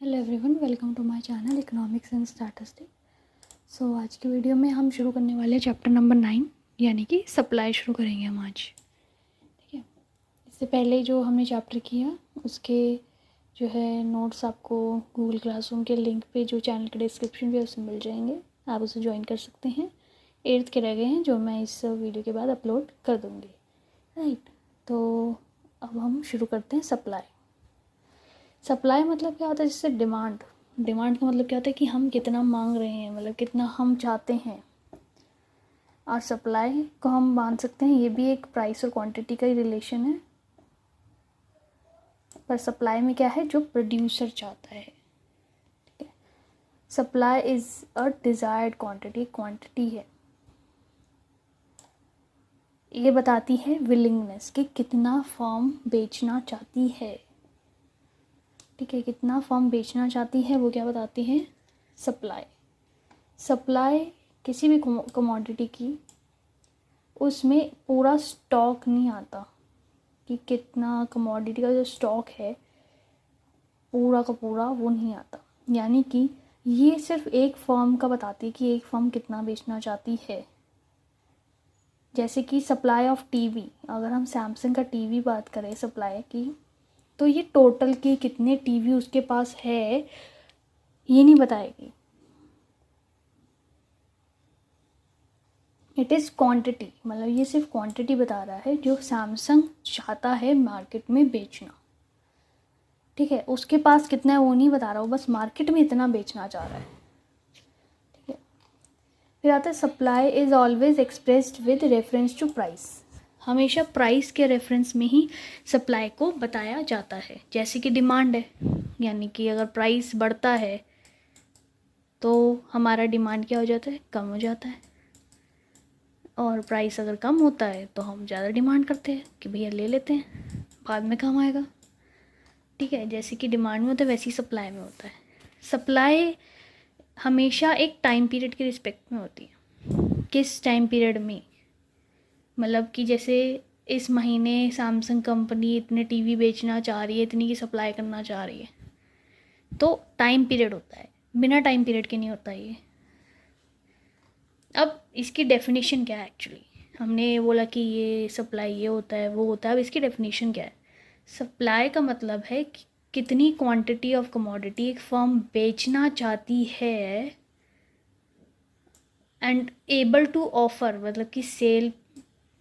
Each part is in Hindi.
Hello everyone, welcome to my channel economics and statistics. So आज की वीडियो में हम शुरू करने वाले हैं चैप्टर नंबर 9 यानी कि सप्लाई शुरू करेंगे हम आज। ठीक है, इससे पहले जो हमने चैप्टर किया उसके जो है नोट्स आपको गूगल क्लासरूम के लिंक पे जो चैनल के डिस्क्रिप्शन पे उसमें मिल जाएंगे, आप उसे ज्वाइन कर सकते हैं। 8th के रह गए हैं जो मैं इस वीडियो के बाद अपलोड कर दूँगी। राइट, तो अब हम शुरू करते हैं सप्लाई। सप्लाई मतलब क्या होता है, जैसे डिमांड का मतलब क्या होता है कि हम कितना मांग रहे हैं, मतलब कितना हम चाहते हैं। और सप्लाई को हम मान सकते हैं ये भी एक प्राइस और क्वांटिटी का ही रिलेशन है, पर सप्लाई में क्या है, जो प्रोड्यूसर चाहता है। ठीक है, supply is a desired quantity है। ये बताती है विलिंगनेस कि कितना फर्म बेचना चाहती है। ठीक है, कितना फर्म बेचना चाहती है वो क्या बताती है, सप्लाई किसी भी कमोडिटी की, उसमें पूरा स्टॉक नहीं आता कि कितना कमोडिटी का जो स्टॉक है पूरा का पूरा वो नहीं आता। यानी कि ये सिर्फ एक फर्म का बताती है कि एक फर्म कितना बेचना चाहती है। जैसे कि सप्लाई ऑफ टीवी, अगर हम सैमसंग का टीवी बात करें सप्लाई की, तो ये टोटल के कितने टीवी उसके पास है ये नहीं बताएगी। इट इज़ क्वांटिटी, मतलब ये सिर्फ क्वांटिटी बता रहा है जो सैमसंग चाहता है मार्केट में बेचना। ठीक है, उसके पास कितना है वो नहीं बता रहा, वो बस मार्केट में इतना बेचना चाह रहा है। ठीक है, फिर आता है supply is always expressed with reference to price. हमेशा प्राइस के रेफरेंस में ही सप्लाई को बताया जाता है। जैसे कि डिमांड है, यानी कि अगर प्राइस बढ़ता है तो हमारा डिमांड क्या हो जाता है, कम हो जाता है। और प्राइस अगर कम होता है तो हम ज़्यादा डिमांड करते हैं कि भैया ले लेते हैं, बाद में काम आएगा। ठीक है, जैसे कि डिमांड में होता है वैसे ही सप्लाई में होता है। सप्लाई हमेशा एक टाइम पीरियड के रिस्पेक्ट में होती है। किस टाइम पीरियड में, मतलब कि जैसे इस महीने सैमसंग कंपनी इतने टीवी बेचना चाह रही है, इतनी की सप्लाई करना चाह रही है, तो टाइम पीरियड होता है, बिना टाइम पीरियड के नहीं होता ये। अब इसकी डेफिनेशन क्या है, एक्चुअली हमने बोला कि ये सप्लाई ये होता है वो होता है, अब इसकी डेफिनेशन क्या है। सप्लाई का मतलब है कि कितनी क्वांटिटी ऑफ कमोडिटी एक फर्म बेचना चाहती है एंड एबल टू ऑफर, मतलब कि सेल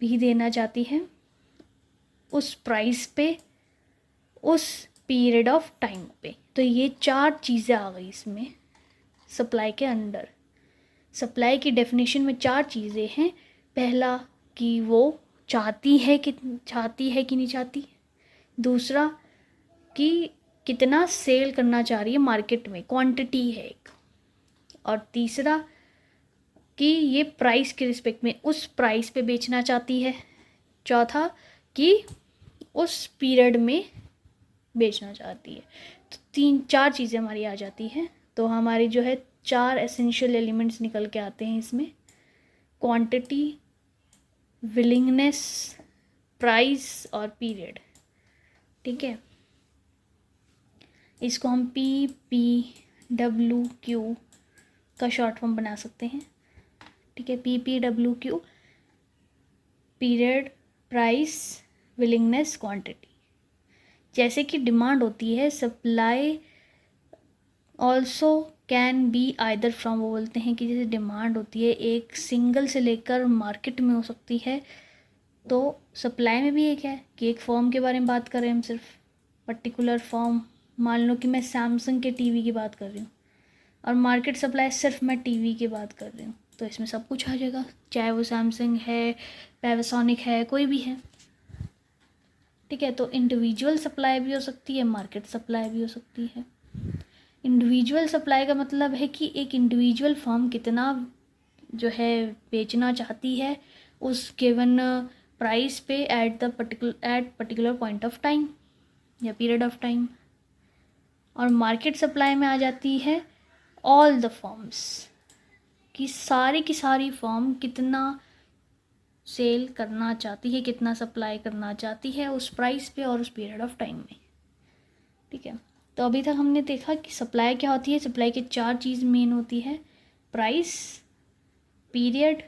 भी देना चाहती है उस प्राइस पे, उस पीरियड ऑफ टाइम पे। तो ये 4 चीज़ें आ गई इसमें सप्लाई के अंडर। सप्लाई की डेफिनेशन में 4 चीज़ें हैं। पहला कि वो चाहती है कि नहीं चाहती। दूसरा कि कितना सेल करना चाह रही है मार्केट में, क्वांटिटी है एक। और तीसरा कि ये प्राइस के रिस्पेक्ट में उस प्राइस पे बेचना चाहती है। चौथा कि उस पीरियड में बेचना चाहती है। तो 3-4 चीज़ें हमारी आ जाती हैं। तो हमारी जो है 4 एसेंशियल एलिमेंट्स निकल के आते हैं इसमें, क्वांटिटी, विलिंगनेस, प्राइस और पीरियड। ठीक है, इसको हम PPWQ का शॉर्ट फॉर्म बना सकते हैं। ठीक है, PPWQ, period, price, willingness, quantity. जैसे कि डिमांड होती है, supply also can be either from, वो बोलते हैं कि जैसे डिमांड होती है एक सिंगल से लेकर मार्केट में हो सकती है, तो सप्लाई में भी एक है कि एक फर्म के बारे में बात कर रहे हैं हम, सिर्फ पर्टिकुलर फर्म। मान लो कि मैं सैमसंग के टीवी की बात कर रही हूँ और मार्केट सप्लाई सिर्फ मैं टीवी की बात कर रही हूँ, तो इसमें सब कुछ आ जाएगा, चाहे वो सैमसंग है, पैनासोनिक है, कोई भी है। ठीक है, तो इंडिविजुअल सप्लाई भी हो सकती है, मार्केट सप्लाई भी हो सकती है। इंडिविजुअल सप्लाई का मतलब है कि एक इंडिविजुअल फर्म कितना जो है बेचना चाहती है उस गिवन प्राइस पे at particular point of time या पीरियड ऑफ टाइम। और मार्केट सप्लाई में आ जाती है ऑल द फर्म्स, कि सारी फर्म कितना सेल करना चाहती है, कितना सप्लाई करना चाहती है उस प्राइस पे और उस पीरियड ऑफ टाइम में। ठीक है, तो अभी तक हमने देखा कि सप्लाई क्या होती है। सप्लाई की 4 चीज़ मेन होती है, प्राइस, पीरियड,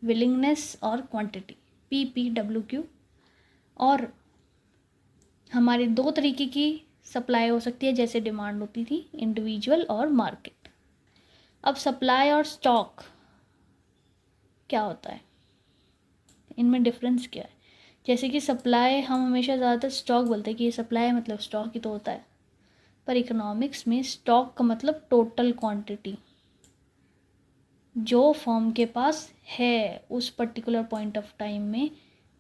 विलिंगनेस और क्वांटिटी, PPWQ। और हमारे 2 तरीके की सप्लाई हो सकती है जैसे डिमांड होती थी, इंडिविजुअल और मार्केट। अब सप्लाई और स्टॉक क्या होता है, इनमें डिफरेंस क्या है। जैसे कि सप्लाई हम हमेशा ज़्यादातर स्टॉक बोलते हैं कि ये सप्लाई है मतलब स्टॉक ही तो होता है, पर इकोनॉमिक्स में स्टॉक का मतलब टोटल क्वांटिटी जो फर्म के पास है उस पर्टिकुलर पॉइंट ऑफ टाइम में,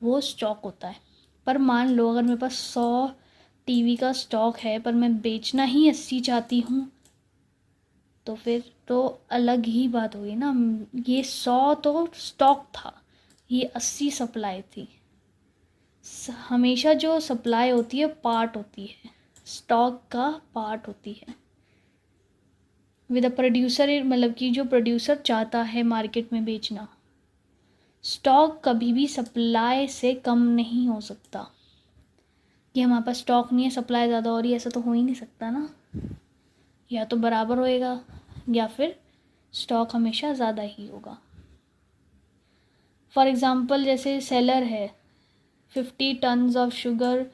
वो स्टॉक होता है। पर मान लो अगर मेरे पास 100 टीवी का स्टॉक है पर मैं बेचना ही 80 चाहती हूँ, तो फिर तो अलग ही बात हुई ना। ये 100 तो स्टॉक था, ये 80 सप्लाई थी। हमेशा जो सप्लाई होती है पार्ट होती है, स्टॉक का पार्ट होती है। विद अ प्रोड्यूसर मतलब कि जो प्रोड्यूसर चाहता है मार्केट में बेचना, स्टॉक कभी भी सप्लाई से कम नहीं हो सकता। कि हमारे पास स्टॉक नहीं है, सप्लाई ज़्यादा हो रही है, ऐसा तो हो ही नहीं सकता ना। या तो बराबर होएगा या फिर स्टॉक हमेशा ज़्यादा ही होगा। फॉर एग्ज़ाम्पल जैसे सेलर है, 50 टन्स ऑफ शुगर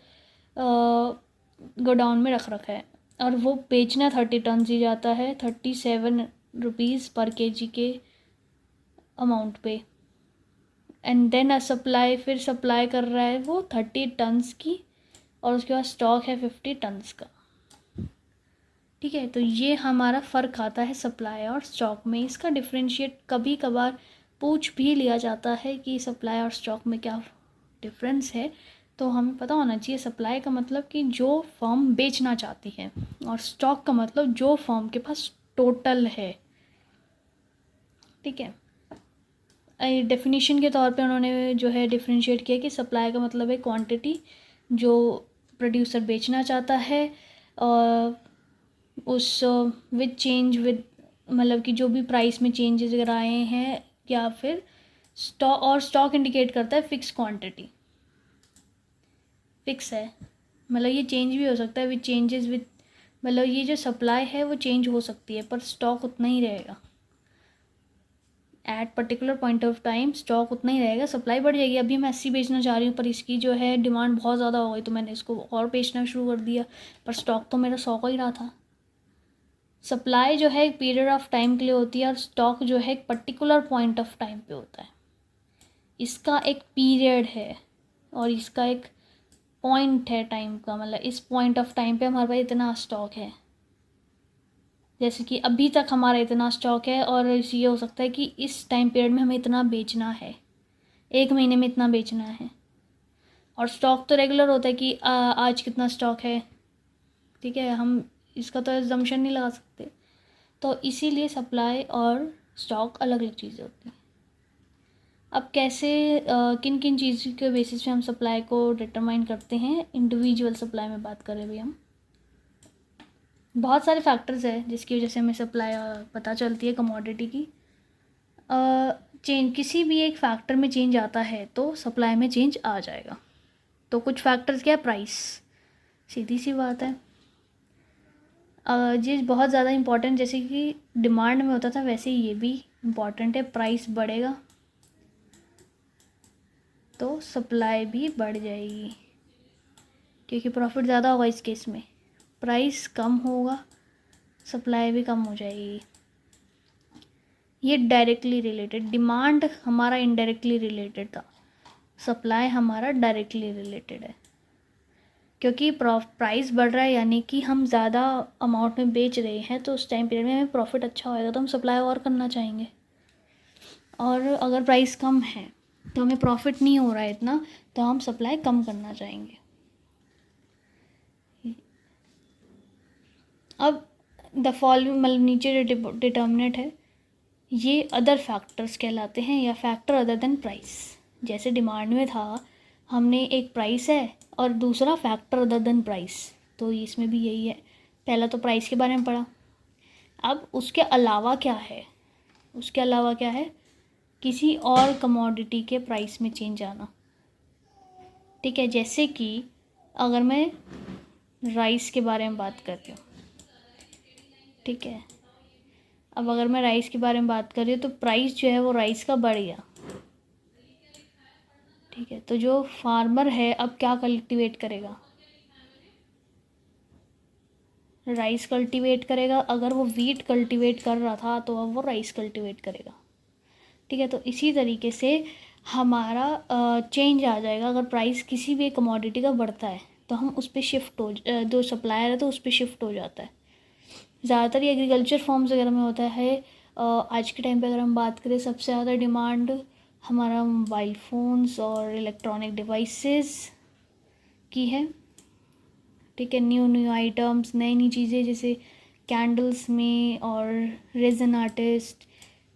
गोडाउन में रख रखा है और वो बेचना 30 टन्स ही जाता है, 37 रुपीज़ पर केजी के अमाउंट पे। एंड देन अ सप्लाई, फिर सप्लाई कर रहा है वो 30 टन्स की और उसके बाद स्टॉक है 50 टन्स का। ठीक है, तो ये हमारा फ़र्क आता है सप्लाई और स्टॉक में। इसका डिफरेंशिएट कभी कभार पूछ भी लिया जाता है कि सप्लाई और स्टॉक में क्या डिफरेंस है। तो हमें पता होना चाहिए सप्लाई का मतलब कि जो फर्म बेचना चाहती है, और स्टॉक का मतलब जो फर्म के पास टोटल है। ठीक है, डेफिनेशन के तौर पे उन्होंने जो है डिफरेंशिएट किया कि सप्लाई का मतलब है क्वांटिटी जो प्रोड्यूसर बेचना चाहता है, उस विद चेंज विद मतलब कि जो भी प्राइस में चेंजेस अगर आए हैं, या फिर स्टॉक, और स्टॉक इंडिकेट करता है फिक्स क्वांटिटी। फिक्स है मतलब ये चेंज भी हो सकता है विद चेंजेस विद, मतलब ये जो सप्लाई है वो चेंज हो सकती है पर स्टॉक उतना ही रहेगा। At particular point of time stock उतना ही रहेगा, सप्लाई बढ़ जाएगी। अभी मैं 80 बेचना चाह रही हूँ पर इसकी जो है डिमांड बहुत ज़्यादा हो गई तो मैंने इसको और बेचना शुरू कर दिया, पर स्टॉक तो मेरा 100 का ही रहा था। सप्लाई जो है एक पीरियड ऑफ टाइम के लिए होती है और स्टॉक जो है एक पर्टिकुलर पॉइंट ऑफ टाइम पे होता है। इसका एक पीरियड है और इसका एक पॉइंट है टाइम का, मतलब इस पॉइंट ऑफ टाइम पे हमारे पास इतना स्टॉक है। जैसे कि अभी तक हमारा इतना स्टॉक है और ये हो सकता है कि इस टाइम पीरियड में हमें इतना बेचना है, 1 महीने में इतना बेचना है। और स्टॉक तो रेगुलर होता है कि आज कितना स्टॉक है। ठीक है, हम इसका तो एजम्पशन नहीं लगा सकते। तो इसीलिए सप्लाई और स्टॉक अलग अलग चीज़ें होती हैं। अब कैसे किन किन चीज़ के बेसिस पे हम सप्लाई को डिटरमाइन करते हैं, इंडिविजुअल सप्लाई में बात करें भी हम। बहुत सारे फैक्टर्स है जिसकी वजह से हमें सप्लाई पता चलती है कमोडिटी की। चेंज, किसी भी एक फैक्टर में चेंज आता है तो सप्लाई में चेंज आ जाएगा। तो कुछ फैक्टर्स क्या है, प्राइस, सीधी सी बात है। ये बहुत ज़्यादा इम्पॉर्टेंट, जैसे कि डिमांड में होता था वैसे ही ये भी इम्पॉर्टेंट है। प्राइस बढ़ेगा तो सप्लाई भी बढ़ जाएगी क्योंकि प्रॉफिट ज़्यादा होगा इस केस में। प्राइस कम होगा, सप्लाई भी कम हो जाएगी। ये डायरेक्टली रिलेटेड, डिमांड हमारा इनडायरेक्टली रिलेटेड था, सप्लाई हमारा डायरेक्टली रिलेटेड है। क्योंकि प्राइस बढ़ रहा है यानी कि हम ज़्यादा अमाउंट में बेच रहे हैं तो उस टाइम पीरियड में हमें प्रॉफिट अच्छा होएगा तो हम सप्लाई और करना चाहेंगे। और अगर प्राइस कम है तो हमें प्रॉफिट नहीं हो रहा है इतना, तो हम सप्लाई कम करना चाहेंगे। अब द फॉलोइंग मतलब नीचे जो डिटर्मिनेंट है ये अदर फैक्टर्स कहलाते हैं, या फैक्टर अदर देन प्राइस। जैसे डिमांड में था, हमने एक प्राइस है और दूसरा फैक्टर अदर देन प्राइस, तो इसमें भी यही है। पहला तो प्राइस के बारे में पढ़ा, अब उसके अलावा क्या है, उसके अलावा क्या है, किसी और कमोडिटी के प्राइस में चेंज आना। ठीक है, जैसे कि अगर मैं राइस के बारे में बात कर रही हूँ, ठीक है। अब अगर मैं राइस के बारे में बात कर रही हूँ तो प्राइस जो है वो राइस का बढ़ गया, ठीक है। तो जो फार्मर है अब क्या कल्टीवेट करेगा, राइस कल्टीवेट करेगा। अगर वो वीट कल्टीवेट कर रहा था तो अब वो राइस कल्टीवेट करेगा, ठीक है। तो इसी तरीके से हमारा चेंज आ जाएगा। अगर प्राइस किसी भी कमोडिटी का बढ़ता है तो हम उस पर शिफ्ट हो जो सप्लायर है तो उस पर शिफ्ट हो जाता है। ज़्यादातर ये एग्रीकल्चर फॉर्म्स वगैरह में होता है। आज के टाइम पे अगर हम बात करें सबसे ज़्यादा डिमांड हमारा मोबाइल फ़ोन्स और इलेक्ट्रॉनिक डिवाइसेस की है, ठीक है। न्यू न्यू आइटम्स, नई नई चीज़ें, जैसे कैंडल्स में और रेजन आर्टिस्ट,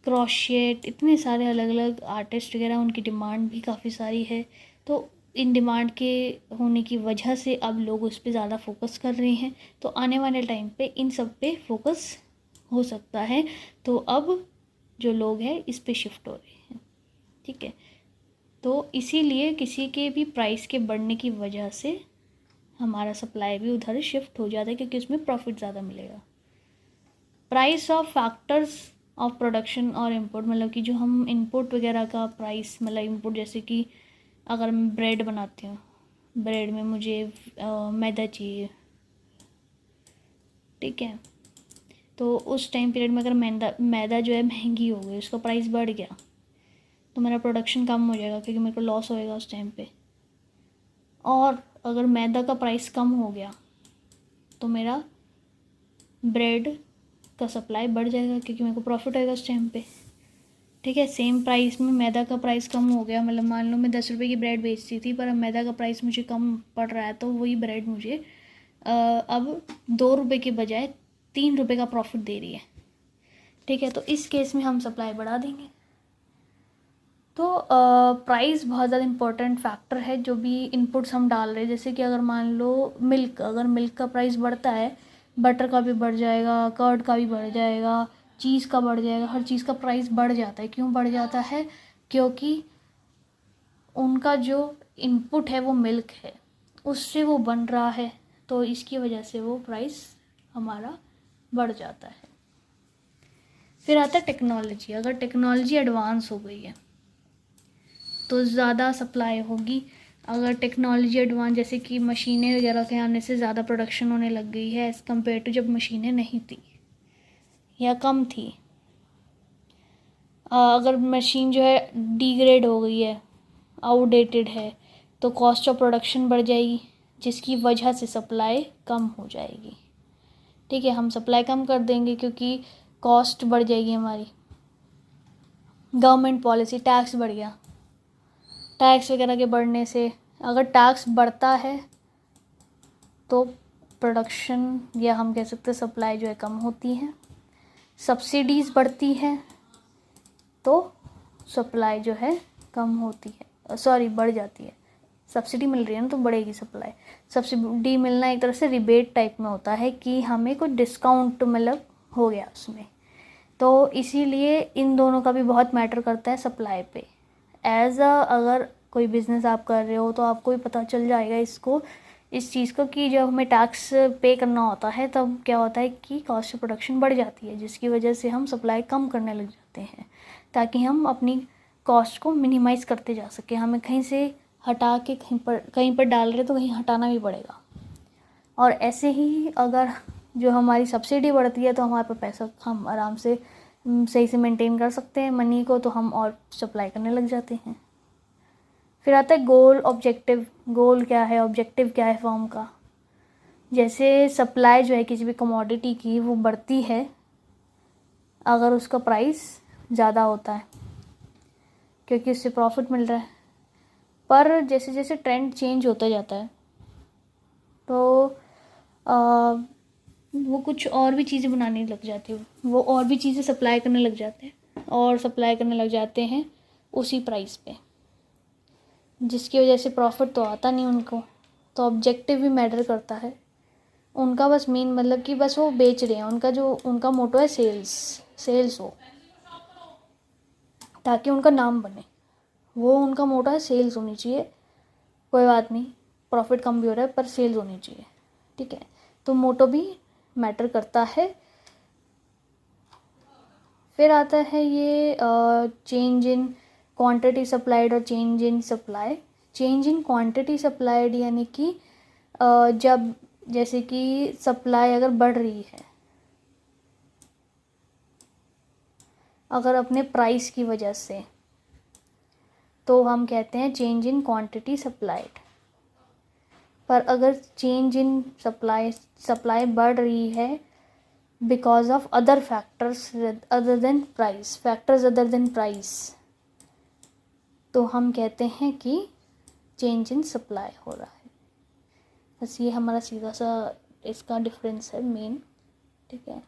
क्रोशेट, इतने सारे अलग अलग आर्टिस्ट वगैरह, उनकी डिमांड भी काफ़ी सारी है। तो इन डिमांड के होने की वजह से अब लोग उस पर ज़्यादा फोकस कर रहे हैं। तो आने वाले टाइम पे इन सब पे फोकस हो सकता है। तो अब जो लोग हैं इस पे शिफ्ट हो रहे हैं, ठीक है। तो इसीलिए किसी के भी प्राइस के बढ़ने की वजह से हमारा सप्लाई भी उधर शिफ्ट हो जाता है, क्योंकि उसमें प्रॉफिट ज़्यादा मिलेगा। Price of factors of production और इनपुट, मतलब कि जो हम इनपुट वगैरह का प्राइस, मतलब इनपुट जैसे कि अगर मैं ब्रेड बनाती हूँ, ब्रेड में मुझे मैदा चाहिए, ठीक है। तो उस टाइम पीरियड में अगर मैदा जो है महंगी हो गई, उसका प्राइस बढ़ गया, तो मेरा प्रोडक्शन कम हो जाएगा, क्योंकि मेरे को लॉस होएगा उस टाइम पे। और अगर मैदा का प्राइस कम हो गया तो मेरा ब्रेड का सप्लाई बढ़ जाएगा, क्योंकि मेरे को प्रॉफिट होएगा उस टाइम पे, ठीक है। सेम प्राइस में मैदा का प्राइस कम हो गया, मतलब मान लो मैं 10 रुपये की ब्रेड बेचती थी, पर अब मैदा का प्राइस मुझे कम पड़ रहा है, तो वही ब्रेड मुझे अब 2 रुपये के बजाय 3 रुपये का प्रॉफिट दे रही है, ठीक है। तो इस केस में हम सप्लाई बढ़ा देंगे। तो प्राइस बहुत ज़्यादा इम्पोर्टेंट फैक्टर है जो भी इनपुट्स हम डाल रहे हैं। जैसे कि अगर मान लो मिल्क, अगर मिल्क का प्राइस बढ़ता है, बटर का भी बढ़ जाएगा, कर्ड का भी बढ़ जाएगा, चीज़ का बढ़ जाएगा, हर चीज़ का प्राइस बढ़ जाता है। क्यों बढ़ जाता है? क्योंकि उनका जो इनपुट है वो मिल्क है, उससे वो बन रहा है, तो इसकी वजह से वो प्राइस हमारा बढ़ जाता है। फिर आता है टेक्नोलॉजी। अगर टेक्नोलॉजी एडवांस हो गई है तो ज़्यादा सप्लाई होगी। अगर टेक्नोलॉजी एडवांस, जैसे कि मशीनें वगैरह के आने से ज़्यादा प्रोडक्शन होने लग गई है एज़ कम्पेयर टू जब मशीनें नहीं थी या कम थी। अगर मशीन जो है डिग्रेड हो गई है, आउटडेटेड है, तो कॉस्ट ऑफ प्रोडक्शन बढ़ जाएगी, जिसकी वजह से सप्लाई कम हो जाएगी, ठीक है। हम सप्लाई कम कर देंगे क्योंकि कॉस्ट बढ़ जाएगी हमारी। गवर्नमेंट पॉलिसी, टैक्स बढ़ गया, टैक्स वगैरह के बढ़ने से, अगर टैक्स बढ़ता है तो प्रोडक्शन या हम कह सकते हैं सप्लाई जो है कम होती है। सब्सिडीज़ बढ़ती है तो सप्लाई जो है कम होती है, सॉरी बढ़ जाती है। सब्सिडी मिल रही है ना तो बढ़ेगी सप्लाई। सब्सिडी मिलना एक तरह से रिबेट टाइप में होता है कि हमें कुछ डिस्काउंट मतलब हो गया उसमें, तो इसीलिए इन दोनों का भी बहुत मैटर करता है सप्लाई पे। अगर कोई बिज़नेस आप कर रहे हो तो आपको भी पता चल जाएगा इस चीज़ को कि जब हमें टैक्स पे करना होता है तब क्या होता है कि कॉस्ट ऑफ प्रोडक्शन बढ़ जाती है, जिसकी वजह से हम सप्लाई कम करने लग जाते हैं, ताकि हम अपनी कॉस्ट को मिनिमाइज़ करते जा सकें। हमें कहीं से हटा के कहीं पर डाल रहे तो कहीं हटाना भी पड़ेगा। और ऐसे ही अगर जो हमारी सब्सिडी बढ़ती है तो हमारे पास पैसा, हम आराम से सही से मेंटेन कर सकते हैं मनी को, तो हम और सप्लाई करने लग जाते हैं। फिर आता है गोल ऑब्जेक्टिव। गोल क्या है, ऑब्जेक्टिव क्या है फर्म का। जैसे सप्लाई जो है किसी भी कमोडिटी की वो बढ़ती है अगर उसका प्राइस ज़्यादा होता है, क्योंकि उससे प्रॉफिट मिल रहा है। पर जैसे जैसे ट्रेंड चेंज होता जाता है तो वो कुछ और भी चीज़ें बनाने लग जाती है, वो और भी चीज़ें सप्लाई करने लग जाते हैं और सप्लाई करने लग जाते हैं उसी प्राइस पे, जिसकी वजह से प्रॉफिट तो आता नहीं उनको। तो ऑब्जेक्टिव भी मैटर करता है। उनका बस मेन मतलब कि बस वो बेच रहे हैं, उनका मोटो है सेल्स हो, ताकि उनका नाम बने। वो उनका मोटो है सेल्स होनी चाहिए। कोई बात नहीं, प्रॉफिट कम भी हो रहा है पर सेल्स होनी चाहिए, ठीक है, तो मोटो भी मैटर करता है। फिर आता है ये चेंज इन क्वांटिटी सप्लाइड और change in supply. Change in quantity supplied यानी कि जब जैसे कि सप्लाई अगर बढ़ रही है, अगर अपने प्राइस की वजह से, तो हम कहते हैं चेंज इन क्वांटिटी सप्लाइड। पर अगर चेंज इन सप्लाई बढ़ रही है because of other factors other than price, तो हम कहते हैं कि चेंज इन सप्लाई हो रहा है। बस ये हमारा सीधा सा इसका डिफरेंस है मेन। ठीक है,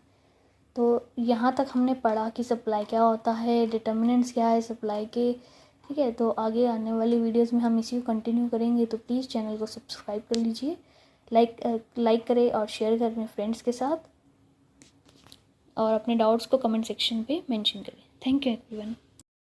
तो यहाँ तक हमने पढ़ा कि सप्लाई क्या होता है, डिटर्मिनेंट्स क्या है सप्लाई के। ठीक है, तो आगे आने वाली वीडियोस में हम इसी को कंटिन्यू करेंगे। तो प्लीज़ चैनल को सब्सक्राइब कर लीजिए, लाइक करें और शेयर करें अपने फ्रेंड्स के साथ, और अपने डाउट्स को कमेंट सेक्शन पे मेंशन करें। Thank you everyone.